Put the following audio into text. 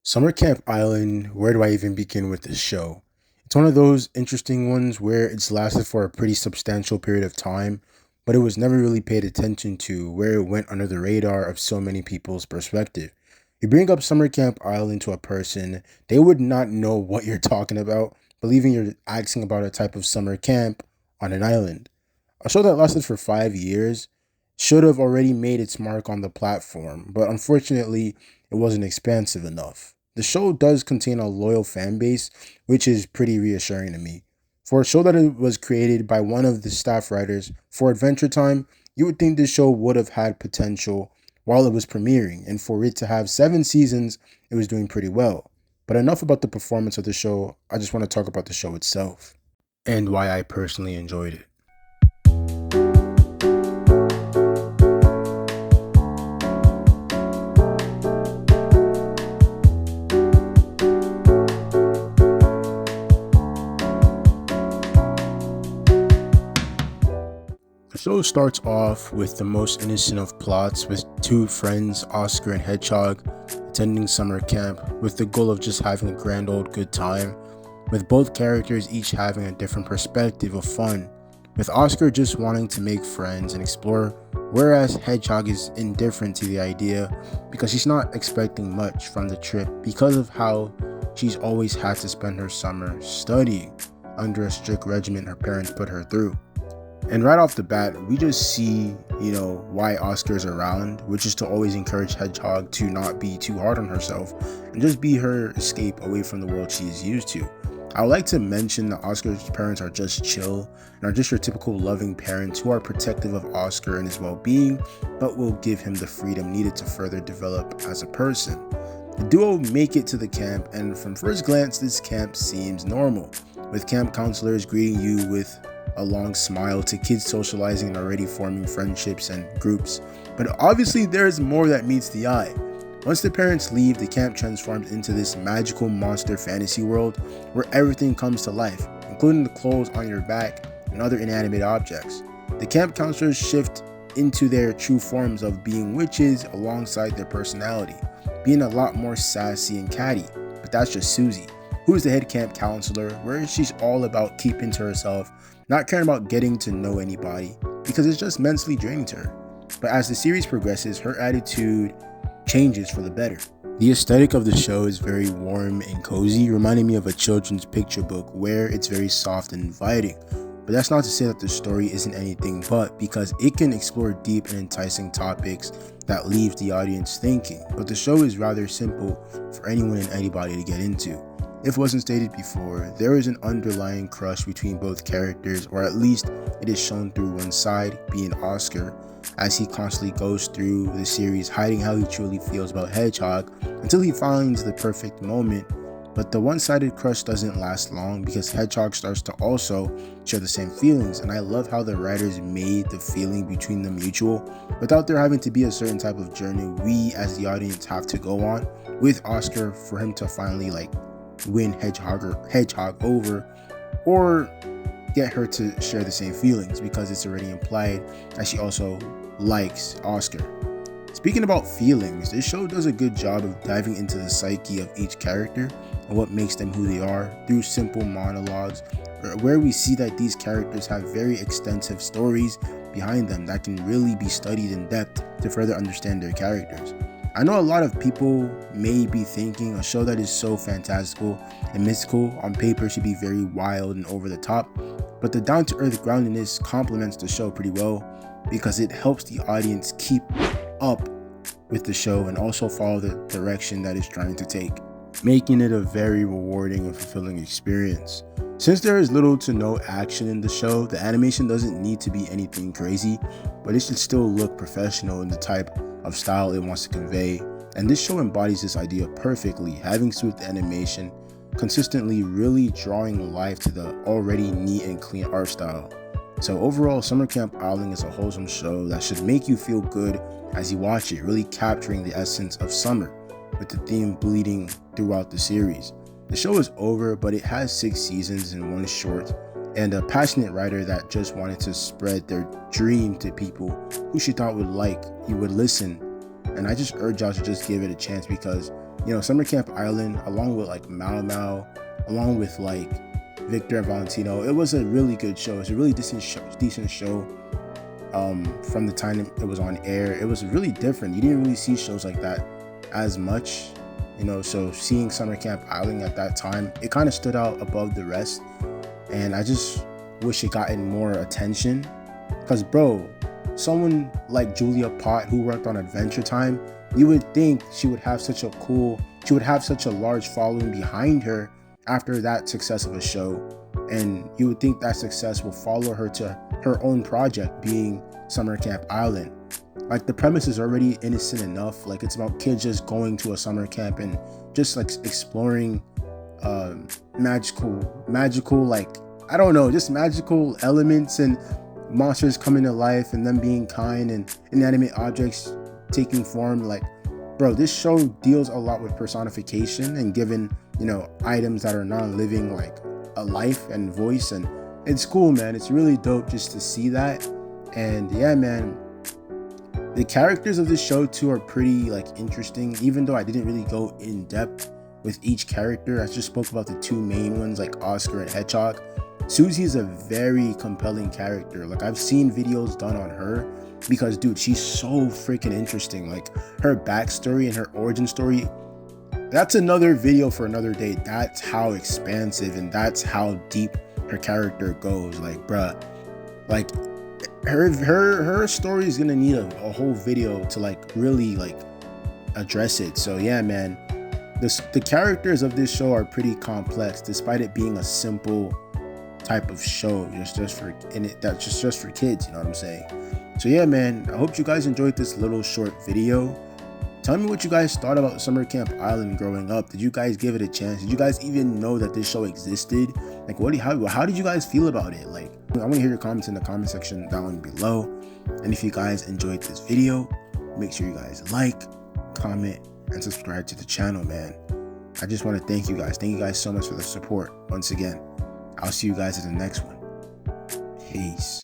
Summer Camp Island, where do I even begin with this show? It's one of those interesting ones where it's lasted for a pretty substantial period of time, but it was never really paid attention to, where it went under the radar of so many people's perspective. You bring up Summer Camp Island to a person, they would not know what you're talking about, believing you're asking about a type of summer camp on an island. A show that lasted for 5 years should have already made its mark on the platform, but unfortunately, it wasn't expansive enough. The show does contain a loyal fan base, which is pretty reassuring to me. For a show that it was created by one of the staff writers for Adventure Time, you would think this show would have had potential while it was premiering, and for it to have 7 seasons, it was doing pretty well. But enough about the performance of the show, I just want to talk about the show itself and why I personally enjoyed it. The show starts off with the most innocent of plots, with two friends, Oscar and Hedgehog, attending summer camp with the goal of just having a grand old good time, with both characters each having a different perspective of fun, with Oscar just wanting to make friends and explore, whereas Hedgehog is indifferent to the idea because she's not expecting much from the trip because of how she's always had to spend her summer studying under a strict regimen her parents put her through. And right off the bat, we just see, why Oscar's around, which is to always encourage Hedgehog to not be too hard on herself and just be her escape away from the world she is used to. I would like to mention that Oscar's parents are just chill and are just your typical loving parents who are protective of Oscar and his well-being, but will give him the freedom needed to further develop as a person. The duo make it to the camp, and from first glance, this camp seems normal, with camp counselors greeting you with a long smile to kids socializing and already forming friendships and groups. But obviously there's more that meets the eye. Once the parents leave, the camp transforms into this magical monster fantasy world where everything comes to life, including the clothes on your back and other inanimate objects. The camp counselors shift into their true forms of being witches alongside their personality, being a lot more sassy and catty, but that's just Susie, who is the head camp counselor, where she's all about keeping to herself, not caring about getting to know anybody, because it's just mentally draining to her. But as the series progresses, her attitude changes for the better. The aesthetic of the show is very warm and cozy, reminding me of a children's picture book where it's very soft and inviting. But that's not to say that the story isn't anything but, because it can explore deep and enticing topics that leave the audience thinking. But the show is rather simple for anyone and anybody to get into. If it wasn't stated before, there is an underlying crush between both characters, or at least it is shown through one side, being Oscar, as he constantly goes through the series hiding how he truly feels about Hedgehog until he finds the perfect moment. But the one-sided crush doesn't last long because Hedgehog starts to also share the same feelings, and I love how the writers made the feeling between them mutual without there having to be a certain type of journey we as the audience have to go on with Oscar for him to finally win Hedgehog over, or get her to share the same feelings, because it's already implied that she also likes Oscar. Speaking about feelings, this show does a good job of diving into the psyche of each character and what makes them who they are through simple monologues, where we see that these characters have very extensive stories behind them that can really be studied in depth to further understand their characters. I know a lot of people may be thinking a show that is so fantastical and mystical on paper should be very wild and over the top, but the down-to-earth groundedness complements the show pretty well because it helps the audience keep up with the show and also follow the direction that it's trying to take, making it a very rewarding and fulfilling experience. Since there is little to no action in the show, the animation doesn't need to be anything crazy, but it should still look professional in the type of style it wants to convey, and this show embodies this idea perfectly, having smooth animation, consistently really drawing life to the already neat and clean art style. So overall, Summer Camp Island is a wholesome show that should make you feel good as you watch it, really capturing the essence of summer, with the theme bleeding throughout the series. The show is over, but it has 6 seasons and one short, and a passionate writer that just wanted to spread their dream to people who she thought would listen. And I just urge y'all to just give it a chance because you know, Summer Camp Island, along with like Mao Mao, along with like Victor and Valentino, it was a really good show. It's a really decent show. From the time it was on air, it was really different. You didn't really see shows like that as much, you know. So seeing Summer Camp Island at that time, it kind of stood out above the rest, and I just wish it gotten more attention. Because bro, someone like Julia Pott, who worked on Adventure Time, you would think she would have such a large following behind her after that success of a show, and you would think that success will follow her to her own project, being Summer Camp Island. Like, the premise is already innocent enough. Like, it's about kids just going to a summer camp and just like exploring magical, like, I don't know, just magical elements and monsters coming to life and them being kind and inanimate objects taking form. Like, bro, this show deals a lot with personification and giving, you know, items that are non-living like a life and voice, and it's cool, man. It's really dope just to see that. And yeah, man, the characters of this show too are pretty like interesting, even though I didn't really go in depth with each character. I just spoke about the two main ones, like Oscar and Hedgehog. Susie is a very compelling character. Like, I've seen videos done on her because, dude, she's so freaking interesting. Like, her backstory and her origin story, that's another video for another day. That's how expansive and that's how deep her character goes. Like, bruh, like her story is gonna need a whole video to like really like address it. So yeah, man, the characters of this show are pretty complex, despite it being a simple type of show, just for kids, you know what I'm saying? So yeah, man, I hope you guys enjoyed this little short video. Tell me what you guys thought about Summer Camp Island growing up. Did you guys give it a chance? Did you guys even know that this show existed? Like, how did you guys feel about it? Like, I want to hear your comments in the comment section down below. And if you guys enjoyed this video, make sure you guys like, comment, and subscribe to the channel, man. I just want to thank you guys. Thank you guys so much for the support once again. I'll see you guys in the next one. Peace.